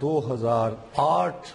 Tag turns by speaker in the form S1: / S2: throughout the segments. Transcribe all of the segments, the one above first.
S1: 2008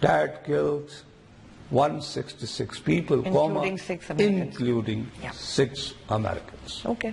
S1: that killed 166 people,
S2: including 6 Americans.
S1: Including 6 Americans.
S2: Okay.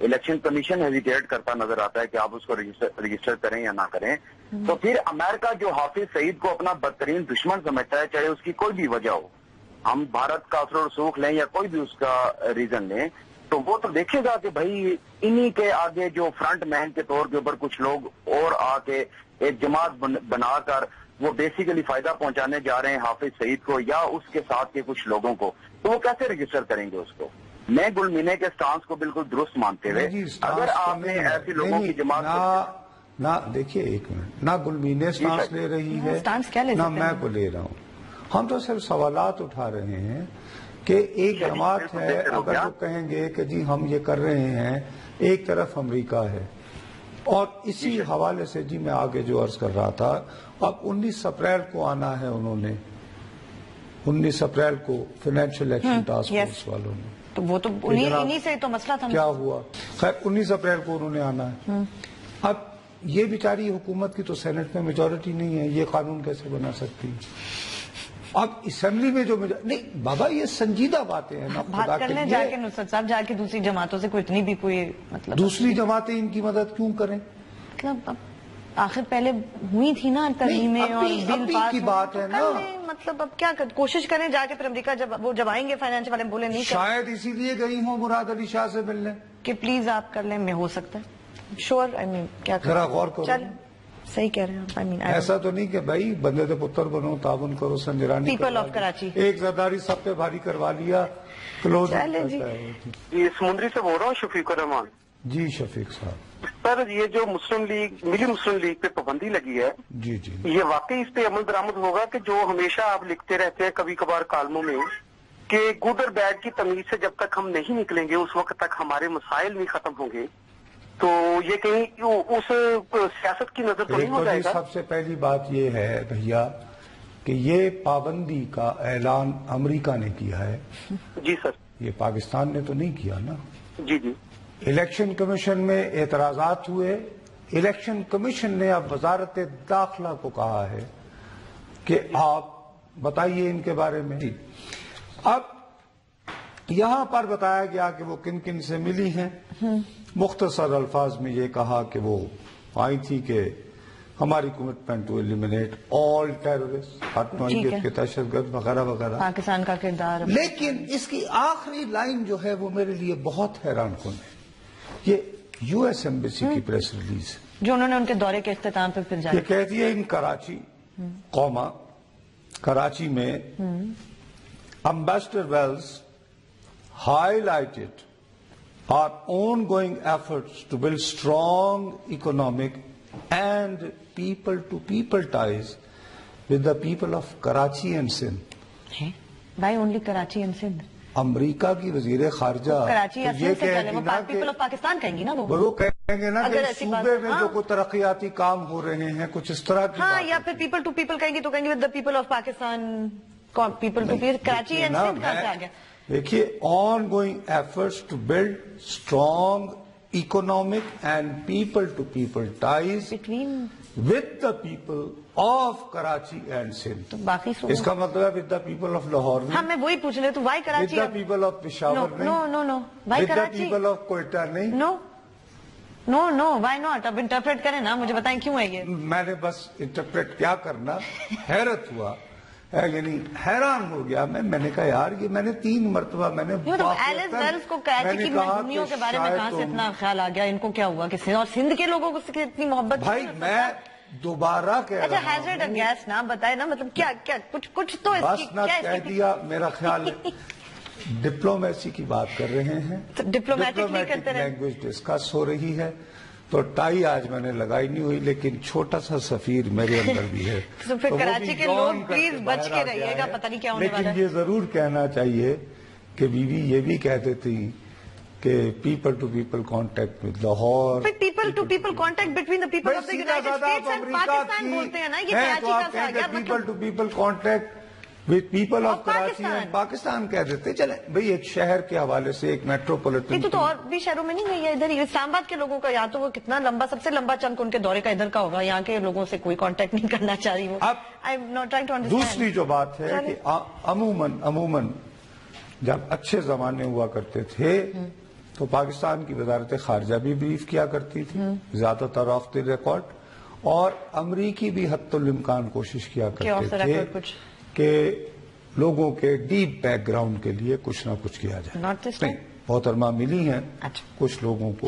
S3: Election commission hesitate کرتا نظر آتا ہے کہ آپ اس کو رجسٹر کریں یا نہ کریں، تو پھر امریکہ جو حافظ سعید کو اپنا بدترین دشمن سمجھتا ہے، چاہے اس کی کوئی بھی وجہ ہو، ہم بھارت کا اثر و رسوخ لیں یا کوئی بھی اس کا ریزن لیں، تو وہ تو دیکھے گا کہ بھائی انہی کے آگے جو فرنٹ مین کے طور کے اوپر کچھ لوگ اور آ کے ایک جماعت بنا کر وہ بیسیکلی فائدہ پہنچانے جا رہے ہیں حافظ سعید کو یا اس کے ساتھ کے کچھ لوگوں کو، تو وہ کیسے رجسٹر کریں گے اس کو؟ میں گل مینے کے سٹانس کو بالکل درست مانتے ہوئے اگر آپ نے ایسے لوگوں کی جماعت
S1: نہ دیکھیے ایک منٹ، نہ گل مینے سٹانس لے رہی ہے نہ میں کو لے رہا ہوں، ہم تو صرف سوالات اٹھا رہے ہیں کہ ایک جماعت ہے، اگر وہ کہیں گے کہ جی ہم یہ کر رہے ہیں، ایک طرف امریکہ ہے، اور اسی حوالے سے جی میں آگے جو عرض کر رہا تھا، اب 19 اپریل کو آنا ہے، انہوں نے 19 اپریل کو فائنینشیل ایکشن ٹاسک فورس والوں نے،
S2: تو وہ تو انہی سے تو مسئلہ تھا،
S1: کیا ہوا؟ خیر 19 اپریل کو انہوں نے آنا ہے، اب یہ بیچاری حکومت کی تو سینٹ میں میجورٹی نہیں ہے، یہ قانون کیسے بنا سکتی؟ اب اسمبلی میں جو نہیں بابا یہ سنجیدہ باتیں ہیں نا،
S2: بات کرنے جا کے نصرت صاحب جا کے دوسری جماعتوں سے کوئی اتنی بھی کوئی مطلب
S1: دوسری جماعتیں ان کی مدد کیوں کریں؟
S2: مطلب آخر پہلے ہوئی تھی نا ترمیمیں اور بل
S1: ابھی
S2: پاس
S1: کی بات ہے نا،
S2: مطلب اب کیا کوشش کریں جا کے، پھر امریکہ جب آئیں گے فائنانس والے بولے نہیں
S1: شاید اسی لیے گئی ہوں مراد علی شاہ سے ملنے
S2: کہ پلیز آپ کر لیں، میں ہو سکتا ہے شور کیا
S1: ذرا غور کرو،
S2: چل صحیح کہہ رہے ہیں،
S1: ایسا تو نہیں کہ بھائی بندے دے پتر بنو، تعاون کرو، سنجرانی
S2: پیپل آف کراچی
S1: ایک زرداری سب پہ بھاری کروا لیا، کلوز
S4: جی سمندری سے بول رہا ہوں، شفیق الرحمان
S1: جی شفیق صاحب۔
S4: سر یہ جو مسلم لیگ ملی مسلم لیگ پہ پابندی لگی ہے،
S1: جی جی
S4: یہ واقعی اس پہ عمل درآمد ہوگا کہ جو ہمیشہ آپ لکھتے رہتے ہیں کبھی کبھار کالموں میں کہ گڈ اور بیڈ کی تمیز سے جب تک ہم نہیں نکلیں گے اس وقت تک ہمارے مسائل نہیں ختم ہوں گے، تو یہ کہیں اس سیاست کی نظر تو نہیں ہو جائے گا؟
S1: سب سے پہلی بات یہ ہے بھیا کہ یہ پابندی کا اعلان امریکہ نے کیا ہے،
S4: جی سر۔
S1: یہ پاکستان نے تو نہیں کیا نا۔
S4: جی جی
S1: الیکشن کمیشن میں اعتراضات ہوئے، الیکشن کمیشن نے اب وزارت داخلہ کو کہا ہے کہ آپ بتائیے ان کے بارے میں۔ اب یہاں پر بتایا گیا کہ وہ کن کن سے ملی ہیں، مختصر الفاظ میں یہ کہا کہ وہ آئی تھی کہ ہماری commitment to eliminate all terrorist, ہر نوعیت کے دہشت گرد وغیرہ وغیرہ،
S2: پاکستان کا کردار،
S1: لیکن اس کی آخری لائن جو ہے وہ میرے لیے بہت حیران کن ہے، یہ یو ایس ایمبیسی کی پریس ریلیز
S2: جو انہوں نے ان کے دورے کے اختتام پہ پھر
S1: یہ کہتی ہے ان کراچی قوما کراچی میں امبیسڈر ویلز highlighted our ongoing efforts to build strong economic and people-to-people ties with the people of Karachi and Sindh.
S2: بھائی اونلی کراچی اینڈ سندھ،
S1: امریکہ کی وزیر خارجہ
S2: کراچی یا
S1: یہ
S2: سندھ سے
S1: کہے
S2: چلے،
S1: گی
S2: وہ
S1: نا
S2: پیپل آف پاکستان کہیں گی نا،
S1: وہ کہیں گے نا کہ
S2: اگر ایسی بات،
S1: صوبے میں
S2: ہاں،
S1: جو کوئی ترقیاتی کام ہو رہے ہیں کچھ اس طرح کی
S2: ہاں،
S1: بات
S2: یا پھر پیپل ٹو پیپل کہیں گی تو کہیں گے with the people of Pakistan, people to people, Karachi and Sindh کہاں سے آ گیا؟
S1: دیکھیے ongoing efforts to build strong economic and people to people ties
S2: between
S1: with the people of Karachi and Sindh.
S2: تو باقی
S1: اس کا مطلب ہے with the people of Lahore
S2: ہاں میں وہی پوچھ رہے تو why
S1: with
S2: Karachi?
S1: the people of Peshawar نہیں
S2: no why
S1: with the
S2: Karachi?
S1: people of Quetta نہیں
S2: نو وائی ناٹ؟ اب انٹرپریٹ کریں نا، مجھے بتائیں کیوں ہے یہ؟
S1: میں نے بس انٹرپریٹ کیا کرنا، حیرت ہوا، یعنی حیران ہو گیا میں نے کہا یار یہ میں نے 3 مرتبہ میں نے
S2: ایلس ویلز کو کراچی کی مجموعیوں کے بارے میں کہاں سے اتنا خیال آ گیا؟ ان کو کیا ہوا کہ اور سندھ کے لوگوں کو اتنی محبت؟
S1: بھائی میں دوبارہ کہہ
S2: اچھا
S1: رہا
S2: ہیزرڈ اینڈ گیس نام بتائے نا، مطلب کیا کچھ تو اس کی
S1: بس نہ کہہ دیا، میرا خیال ہے ڈپلومیسی کی بات کر رہے ہیں،
S2: ڈپلومیٹکلی کرتے رہے،
S1: لینگویج ڈسکس ہو رہی ہے، تو ٹائی آج میں نے لگائی نہیں ہوئی لیکن چھوٹا سا سفیر میرے اندر بھی ہے،
S2: تو پھر کراچی کے لوگ پلیز بچ کے رہیے گا، پتہ نہیں کیا ہونے والا ہے۔
S1: لیکن یہ ضرور کہنا چاہیے کہ بیوی یہ بھی کہتے تھی کہ people to people contact with Lahore,
S2: people to people contact between the people of the United States and Pakistan بولتے ہیں نا، یہ کراچی کا سے آ گیا،
S1: people to people contact with people of Karachi and Pakistan کہہ دیتے، چلیں بھئی ایک شہر کے حوالے سے ایک میٹروپولیٹن،
S2: تو اور بھی شہروں میں نہیں گئی ہے، ادھر ہی اسلام آباد کے لوگوں کا، یا تو وہ کتنا لمبا، سب سے لمبا چنک ان کے دورے کا ادھر کا ہوگا، یہاں کے لوگوں سے کوئی کانٹیکٹ نہیں کرنا چاہ رہی وہ۔
S1: اب دوسری جو بات ہے کہ عموماً جب اچھے زمانے ہوا کرتے تھے تو پاکستان کی وزارت خارجہ بھی بریف کیا کرتی تھی زیادہ تر آف دی ریکارڈ، اور امریکی بھی حتی الامکان کوشش کیا کرتے تھے کہ لوگوں کے ڈیپ بیک گراؤنڈ کے لیے کچھ نہ کچھ کیا جائے. نہیں، محترمہ ملی ہیں کچھ لوگوں کو